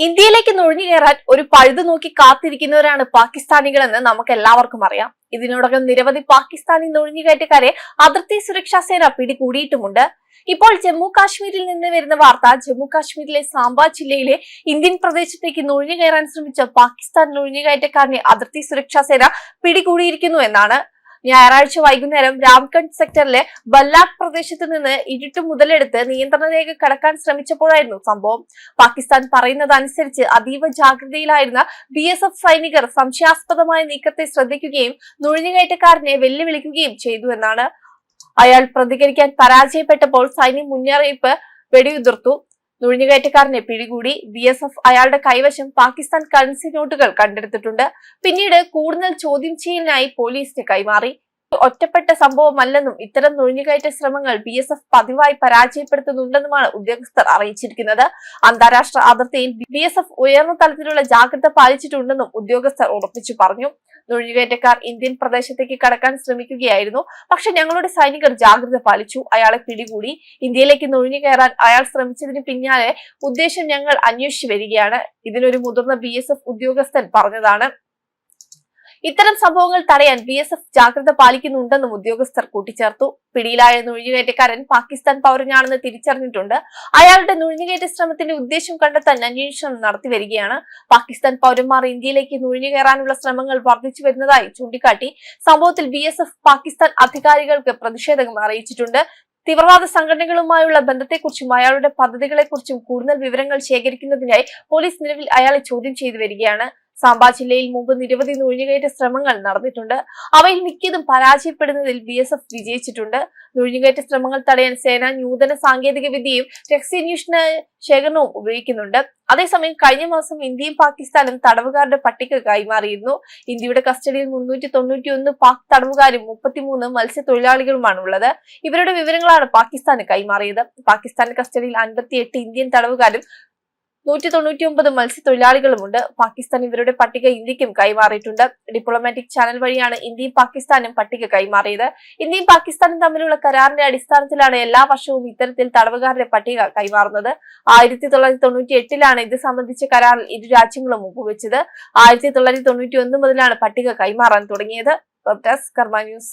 ഇന്ത്യയിലേക്ക് നുഴഞ്ഞു കയറാൻ ഒരു പഴുതു നോക്കി കാത്തിരിക്കുന്നവരാണ് പാകിസ്ഥാനികളെന്ന് നമുക്ക് എല്ലാവർക്കും അറിയാം. ഇതിനോടകം നിരവധി പാകിസ്ഥാനി നുഴഞ്ഞുകയറ്റക്കാരെ അതിർത്തി സുരക്ഷാ സേന പിടികൂടിയിട്ടുമുണ്ട്. ഇപ്പോൾ ജമ്മു കാശ്മീരിൽ നിന്ന് വരുന്ന വാർത്ത ജമ്മു കാശ്മീരിലെ സാംബ ജില്ലയിലെ ഇന്ത്യൻ പ്രദേശത്തേക്ക് നുഴഞ്ഞു കയറാൻ ശ്രമിച്ച പാകിസ്ഥാൻ നുഴഞ്ഞുകയറ്റക്കാരനെ അതിർത്തി സുരക്ഷാ സേന പിടികൂടിയിരിക്കുന്നു എന്നാണ്. ഞായറാഴ്ച വൈകുന്നേരം രാംഗഡ് സെക്ടറിലെ ബല്ലാഖ് പ്രദേശത്ത് നിന്ന് ഇരുട്ട് മുതലെടുത്ത് നിയന്ത്രണ രേഖ കടക്കാൻ ശ്രമിച്ചപ്പോഴായിരുന്നു സംഭവം. പാകിസ്ഥാൻ പറയുന്നതനുസരിച്ച് അതീവ ജാഗ്രതയിലായിരുന്ന BSF സൈനികർ സംശയാസ്പദമായ നീക്കത്തെ ശ്രദ്ധിക്കുകയും നുഴഞ്ഞുകയറ്റക്കാരനെ വെല്ലുവിളിക്കുകയും ചെയ്തു എന്നാണ്. അയാൾ പ്രതികരിക്കാൻ പരാജയപ്പെട്ടപ്പോൾ സൈന്യം മുന്നറിയിപ്പ് വെടിയുതിർത്തു. നുഴഞ്ഞുകയറ്റക്കാരനെ പിടികൂടി. BSF അയാളുടെ കൈവശം പാകിസ്ഥാൻ കറൻസി നോട്ടുകൾ കണ്ടെടുത്തിട്ടുണ്ട്. പിന്നീട് കൂടുതൽ ചോദ്യം ചെയ്യലിനായി പോലീസിന് കൈമാറി. ഒറ്റപ്പെട്ട സംഭവമല്ലെന്നും ഇത്തരം നുഴഞ്ഞുകയറ്റ ശ്രമങ്ങൾ BSF പതിവായി പരാജയപ്പെടുത്തുന്നുണ്ടെന്നുമാണ് ഉദ്യോഗസ്ഥർ അറിയിച്ചിരിക്കുന്നത്. അന്താരാഷ്ട്ര അതിർത്തിയിൽ BSF ഉയർന്ന തലത്തിലുള്ള ജാഗ്രത പാലിച്ചിട്ടുണ്ടെന്നും ഉദ്യോഗസ്ഥർ ഉറപ്പിച്ചു പറഞ്ഞു. നുഴഞ്ഞുകയറ്റക്കാർ ഇന്ത്യൻ പ്രദേശത്തേക്ക് കടക്കാൻ ശ്രമിക്കുകയായിരുന്നു. പക്ഷെ ഞങ്ങളുടെ സൈനികർ ജാഗ്രത പാലിച്ചു. അയാളെ പിടികൂടി. ഇന്ത്യയിലേക്ക് നുഴഞ്ഞു കയറാൻ അയാൾ ശ്രമിച്ചതിന് പിന്നാലെ ഉദ്ദേശം ഞങ്ങൾ അന്വേഷിച്ചു വരികയാണ്. ഇതിനൊരു മുതിർന്ന BSF ഉദ്യോഗസ്ഥൻ പറഞ്ഞതാണ്. ഇത്തരം സംഭവങ്ങൾ തടയാൻ BSF ജാഗ്രത പാലിക്കുന്നുണ്ടെന്നും ഉദ്യോഗസ്ഥർ കൂട്ടിച്ചേർത്തു. പിടിയിലായ നുഴഞ്ഞുകയറ്റക്കാരൻ പാകിസ്ഥാൻ പൗരനാണെന്ന് തിരിച്ചറിഞ്ഞിട്ടുണ്ട്. അയാളുടെ നുഴഞ്ഞുകയറ്റ ശ്രമത്തിന്റെ ഉദ്ദേശം കണ്ടെത്താൻ അന്വേഷണം നടത്തി വരികയാണ്. പാകിസ്ഥാൻ പൗരന്മാർ ഇന്ത്യയിലേക്ക് നുഴഞ്ഞു കയറാനുള്ള ശ്രമങ്ങൾ വർദ്ധിച്ചു വരുന്നതായി ചൂണ്ടിക്കാട്ടി സംഭവത്തിൽ BSF പാകിസ്ഥാൻ അധികാരികൾക്ക് പ്രതിഷേധം അറിയിച്ചിട്ടുണ്ട്. തീവ്രവാദ സംഘടനകളുമായുള്ള ബന്ധത്തെക്കുറിച്ചും അയാളുടെ പദ്ധതികളെക്കുറിച്ചും കൂടുതൽ വിവരങ്ങൾ ശേഖരിക്കുന്നതിനായി പോലീസ് നിലവിൽ അയാളെ ചോദ്യം ചെയ്തു വരികയാണ്. സാംബ ജില്ലയിൽ മുമ്പ് നിരവധി നുഴഞ്ഞുകയറ്റ ശ്രമങ്ങൾ നടന്നിട്ടുണ്ട്. അവയിൽ മിക്കതും പരാജയപ്പെടുന്നതിൽ BSF വിജയിച്ചിട്ടുണ്ട്. നുഴഞ്ഞുകയറ്റ ശ്രമങ്ങൾ തടയാൻ സേന നൂതന സാങ്കേതിക വിദ്യയും രഹസ്യാന്വേഷണ ശേഖരണവും ഉപയോഗിക്കുന്നുണ്ട്. അതേസമയം കഴിഞ്ഞ മാസം ഇന്ത്യയും പാകിസ്ഥാനും തടവുകാരുടെ പട്ടിക കൈമാറിയിരുന്നു. ഇന്ത്യയുടെ കസ്റ്റഡിയിൽ 391 പാക് തടവുകാരും 33 മത്സ്യത്തൊഴിലാളികളുമാണ് ഉള്ളത്. ഇവരുടെ വിവരങ്ങളാണ് പാകിസ്ഥാന് കൈമാറിയത്. പാകിസ്ഥാൻ കസ്റ്റഡിയിൽ 58 ഇന്ത്യൻ തടവുകാരും 199 മത്സ്യത്തൊഴിലാളികളുമുണ്ട്. പാകിസ്ഥാൻ ഇവരുടെ പട്ടിക ഇന്ത്യക്കും കൈമാറിയിട്ടുണ്ട്. ഡിപ്ലോമാറ്റിക് ചാനൽ വഴിയാണ് ഇന്ത്യയും പാകിസ്ഥാനും പട്ടിക കൈമാറിയത്. ഇന്ത്യയും പാകിസ്ഥാനും തമ്മിലുള്ള കരാറിന്റെ അടിസ്ഥാനത്തിലാണ് എല്ലാ വർഷവും ഇത്തരത്തിൽ തടവുകാരുടെ പട്ടിക കൈമാറുന്നത്. 1998 ഇത് സംബന്ധിച്ച കരാറിൽ ഇരു രാജ്യങ്ങളും ഒപ്പുവെച്ചത്. 1991 മുതലാണ് പട്ടിക കൈമാറാൻ തുടങ്ങിയത്. വെബ് ഡെസ്ക് കർമ്മ ന്യൂസ്.